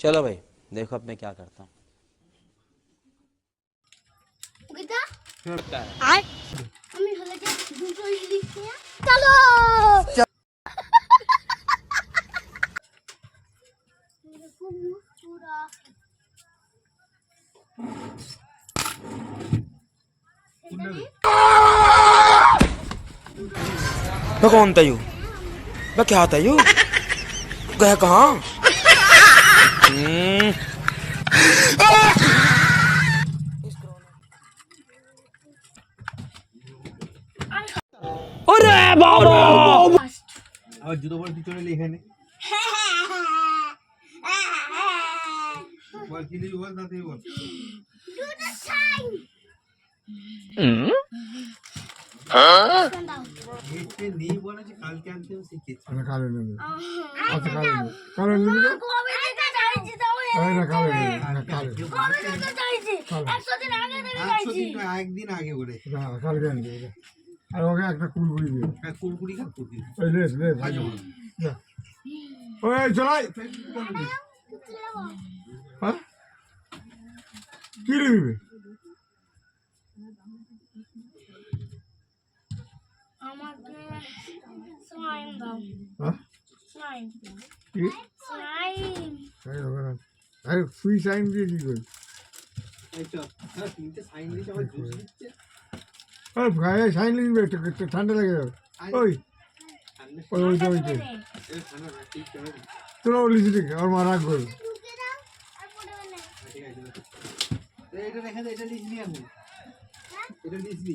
चलो भाई देखो अब मैं क्या करता हूँ। चलो मैं कौन था यू? मैं क्या था यू? गया कहाँ? अरे बाबा আবার জুতো পরে পিছনে লিখে নে বল কি দিবি বল না তুই বল এইতে নেই বলে যে কালকে আনতে শিখেছি আমি কালো নেব আচ্ছা কালো নেব কবে থেকে চাইছি তাও এই না কালো নেব না কালো কবে থেকে চাইছি 100 দিন আগে থেকে চাইছি একদিন আগে বলে না কালো নেব আর ওকে একটা কুলকুলি দিও কুরকুরি খা কুরকুরি এই লে ভাজো যা ওই চলাই হ্যাঁ কি দিবি আমাকে স্লাইম দাও হ্যাঁ স্লাইম কি স্লাইম এই হবে না আরে ফ্রি সাইন দিয়ে কি করি এই তো তিনটে সাইন দিতে আবার জুস দিচ্ছে ওই ভাই সাইন লিখবে একটু ঠান্ডা লাগে যাবে ওই ওই ওই ওই এই ঠান্ডা না ঠিক করে তোরা লিখে দিকে আর মা রাগ করবে ঢুকে দাও আর পড়বে না ঠিক আছে এটা রেখে দে এটা লিখবি এখন এটা লিখবি